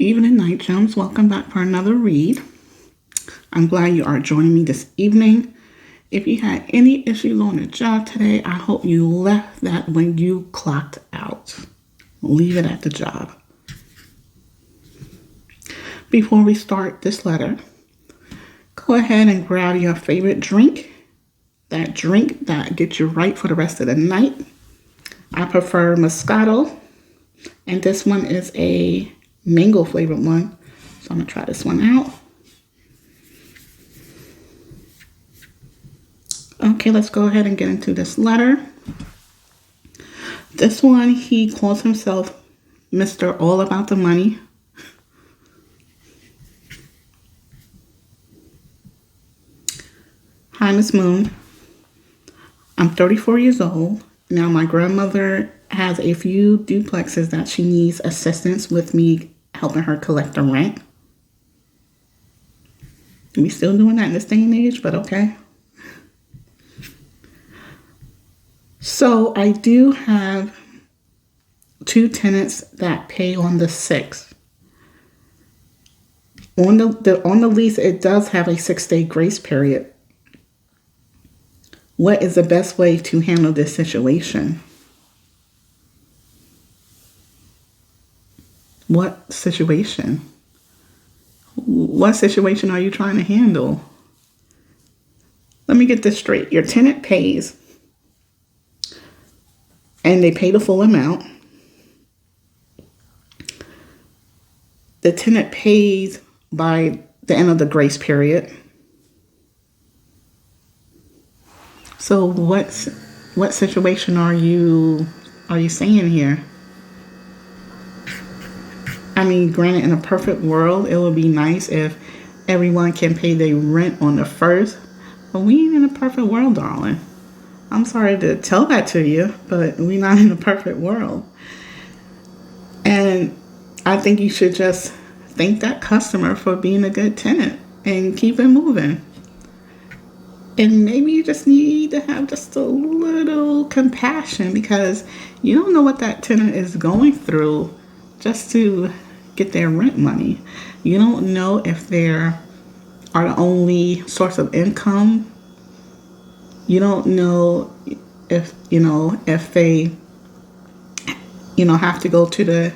evening, Night Gems. Welcome back for another read. I'm glad you are joining me this evening. If you had any issues on the job today, I hope you left that when you clocked out. Leave it at the job. Before we start this letter, go ahead and grab your favorite drink. That drink that gets you right for the rest of the night. I prefer Moscato, and this one is a mango flavored one. So I'm going to try this one out. Okay, let's go ahead and get into this letter. This one, he calls himself Mr. All About the Money. Hi, Miss Moon. I'm 34 years old. Now, my grandmother has a few duplexes that she needs assistance with me helping her collect the rent. We still doing that in this day and age, but okay. So I do have 2 tenants that pay on the 6th. On the lease, it does have a 6-day grace period. What is the best way to handle this situation? What situation? What situation are you trying to handle? Let me get this straight. Your tenant pays, and they pay the full amount. The tenant pays by the end of the grace period. So what situation are you saying here? I mean, granted, in a perfect world, it would be nice if everyone can pay their rent on the 1st, but we ain't in a perfect world, darling. I'm sorry to tell that to you, but we're not in a perfect world. And I think you should just thank that customer for being a good tenant and keep it moving. And maybe you just need to have just a little compassion, because you don't know what that tenant is going through just to get their rent money. You don't know if they are the only source of income. You don't know if they have to go to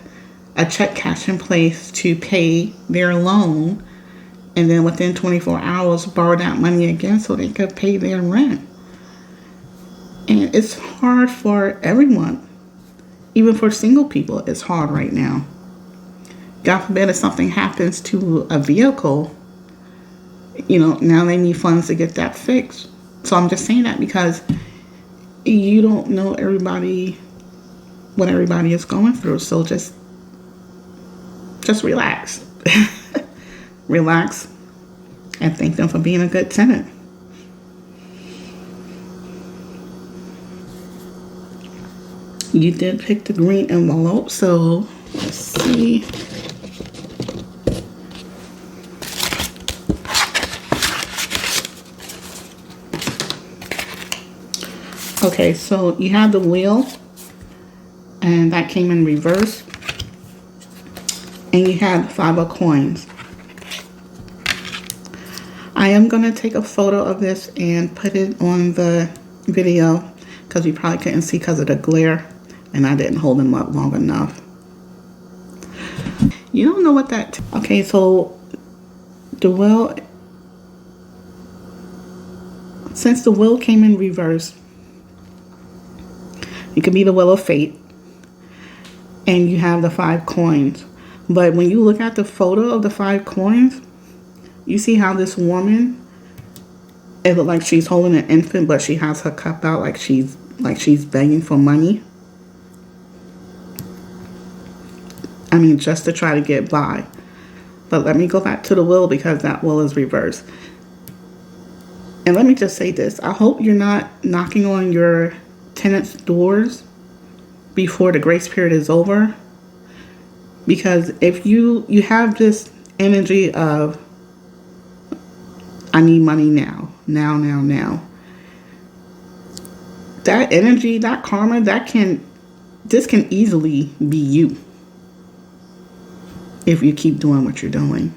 a check cashing place to pay their loan, and then within 24 hours borrow that money again so they could pay their rent. And it's hard for everyone. Even for single people, it's hard right now. God forbid if something happens to a vehicle, now they need funds to get that fixed. So I'm just saying that because you don't know what everybody is going through. So just relax. Relax and thank them for being a good tenant. You did pick the green envelope, so let's see. Okay, so you have the wheel, and that came in reverse. And you have 5 of coins. I am going to take a photo of this and put it on the video because you probably couldn't see because of the glare, and I didn't hold them up long enough. You don't know what that... Okay, so the wheel... Since the wheel came in reverse, it could be the wheel of fate, and you have the 5 coins. But when you look at the photo of the 5 coins, you see how this woman, it looks like she's holding an infant, but she has her cup out like she's begging for money. I mean, just to try to get by. But let me go back to the will, because that will is reversed. And let me just say this. I hope you're not knocking on your tenants' doors before the grace period is over. Because if you have this energy of, I need money now. That energy, that karma, this can easily be you. if you keep doing what you're doing.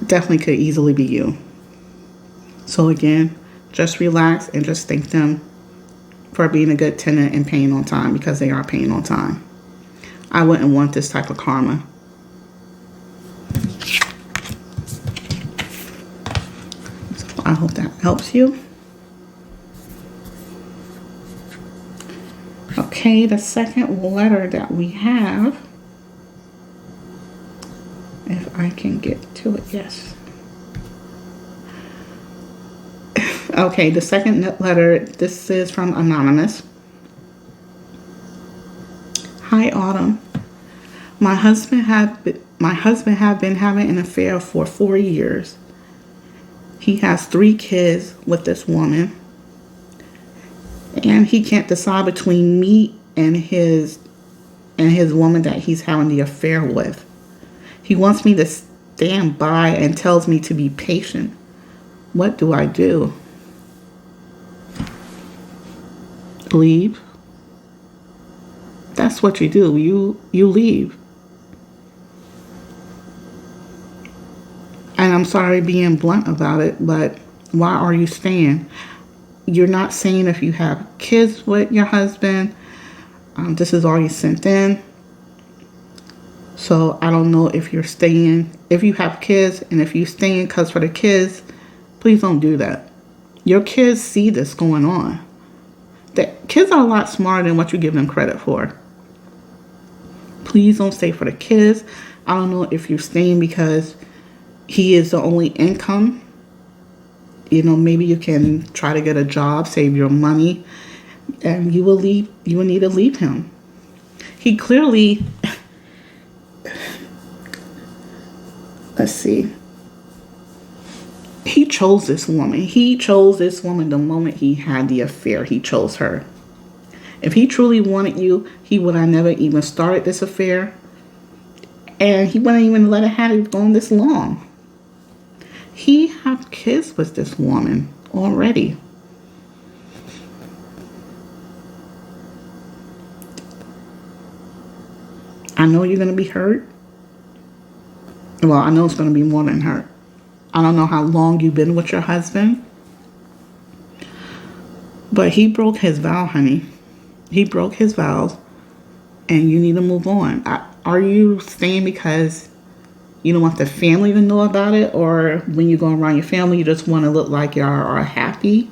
Definitely could easily be you. So again, just relax and just thank them for being a good tenant and paying on time, because they are paying on time. I wouldn't want this type of karma. So I hope that helps you. Okay, the second letter that we have, if I can get to it, yes. Okay, the second letter, this is from Anonymous. Hi, Autumn. My husband have been having an affair for 4 years. He has 3 kids with this woman, and he can't decide between me and his woman that he's having the affair with. He wants me to stand by and tells me to be patient. What do I do? Leave. That's what you do. You leave. And I'm sorry being blunt about it, but why are you staying? You're not saying if you have kids with your husband. This is all you sent in. So I don't know if you're staying, if you have kids, and if you're staying because for the kids, please don't do that. Your kids see this going on. The kids are a lot smarter than what you give them credit for. Please don't stay for the kids. I don't know if you're staying because he is the only income. You know, maybe you can try to get a job, save your money, and you will need to leave him. He clearly, let's see, he chose this woman. He chose this woman the moment he had the affair. He chose her. If he truly wanted you, he would have never even started this affair, and he wouldn't even let it have it gone this long. He have kids with this woman already. I know you're going to be hurt. Well, I know it's going to be more than hurt. I don't know how long you've been with your husband, but he broke his vow, honey. He broke his vows, and you need to move on. Are you staying because you don't want the family to know about it, or when you go around your family, you just want to look like y'all are happy?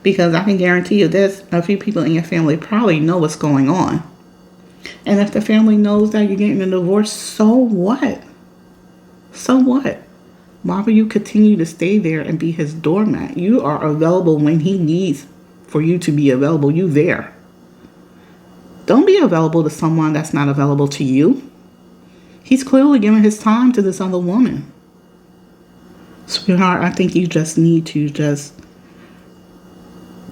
Because I can guarantee you there's a few people in your family probably know what's going on. And if the family knows that you're getting a divorce, so what? So what? Why would you continue to stay there and be his doormat? You are available when he needs for you to be available. You there. Don't be available to someone that's not available to you. He's clearly giving his time to this other woman. Sweetheart, I think you just need to just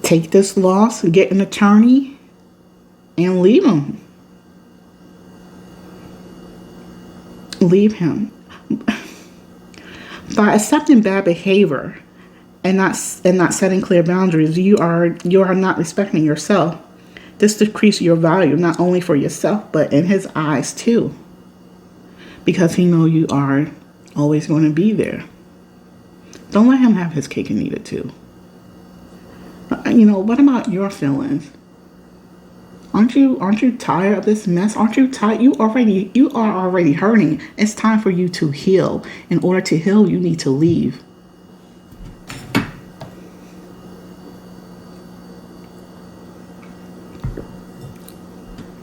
take this loss, get an attorney, and leave him. Leave him. By accepting bad behavior and not setting clear boundaries, you are not respecting yourself. This decreases your value, not only for yourself, but in his eyes too. Because he knows you are always going to be there. Don't let him have his cake and eat it too. You know, what about your feelings? Aren't you tired of this mess? Aren't you tired? You are already hurting. It's time for you to heal. In order to heal, you need to leave.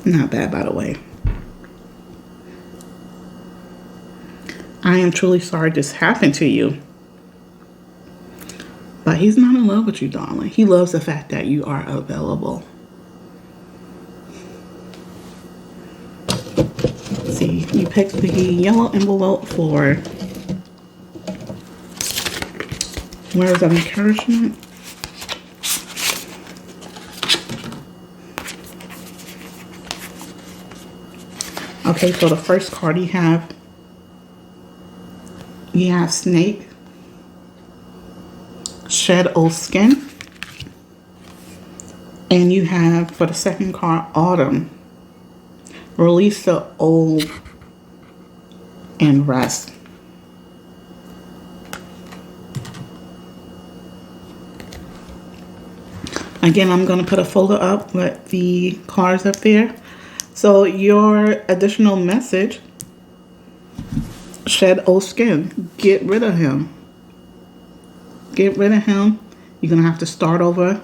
Not bad, by the way. I am truly sorry this happened to you. But he's not in love with you, darling. He loves the fact that you are available. See, you picked the yellow envelope for words of encouragement. Okay, so the first card you have Snake, Shed Old Skin, and you have, for the second card, Autumn. Release the old and rest. Again, I'm going to put a folder up with the cards up there. So your additional message, shed old skin. Get rid of him. Get rid of him. You're going to have to start over.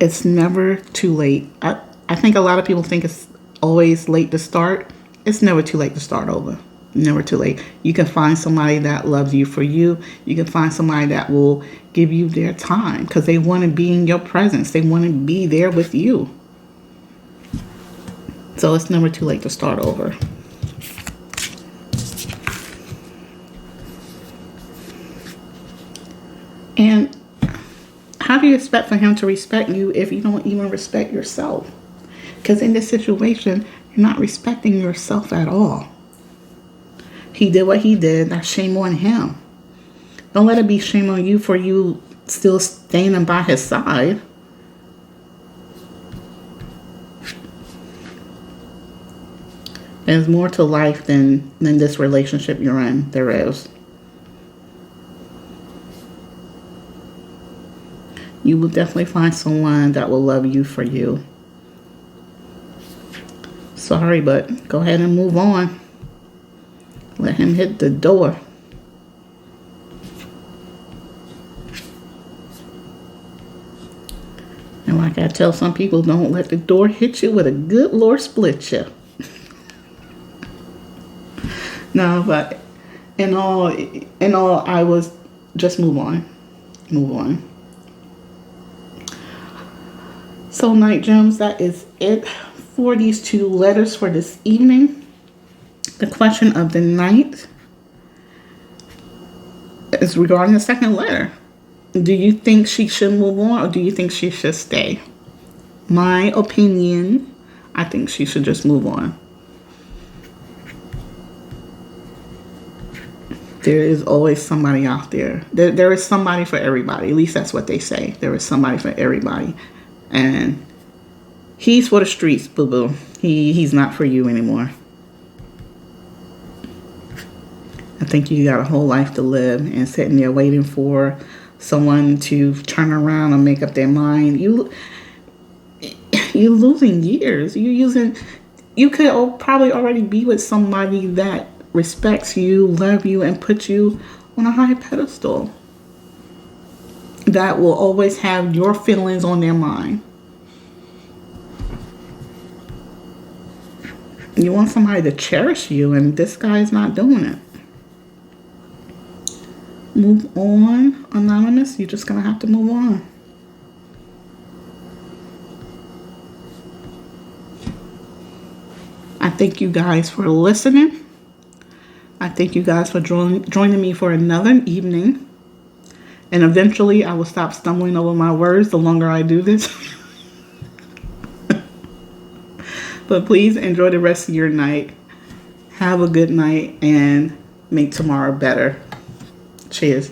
It's never too late. I think a lot of people think it's always late to start. It's never too late to start over. Never too late. You can find somebody that loves you for you. You can find somebody that will give you their time because they want to be in your presence. They want to be there with you. So it's never too late to start over. And how do you expect for him to respect you if you don't even respect yourself? Because in this situation, you're not respecting yourself at all. He did what he did. That's shame on him. Don't let it be shame on you for you still standing by his side. There's more to life than this relationship you're in. There is. You will definitely find someone that will love you for you. Sorry, but go ahead and move on. Let him hit the door. And like I tell some people, don't let the door hit you with a good Lord split you. No, but in all, I was just move on. Move on. So, Night Gems, that is it for these two letters for this evening. The question of the night is regarding the second letter. Do you think she should move on or do you think she should stay? My opinion, I think she should just move on. There is always somebody out there. There is somebody for everybody. At least that's what they say. There is somebody for everybody. And he's for the streets, boo-boo. He's not for you anymore. I think you got a whole life to live and sitting there waiting for someone to turn around and make up their mind. You're losing years. You could probably already be with somebody that respects you, love you, and put you on a high pedestal. That will always have your feelings on their mind. You want somebody to cherish you, and this guy's not doing it. Move on, Anonymous. You're just going to have to move on. I thank you guys for listening. I thank you guys for joining me for another evening. And eventually I will stop stumbling over my words the longer I do this. But please enjoy the rest of your night. Have a good night and make tomorrow better. Cheers.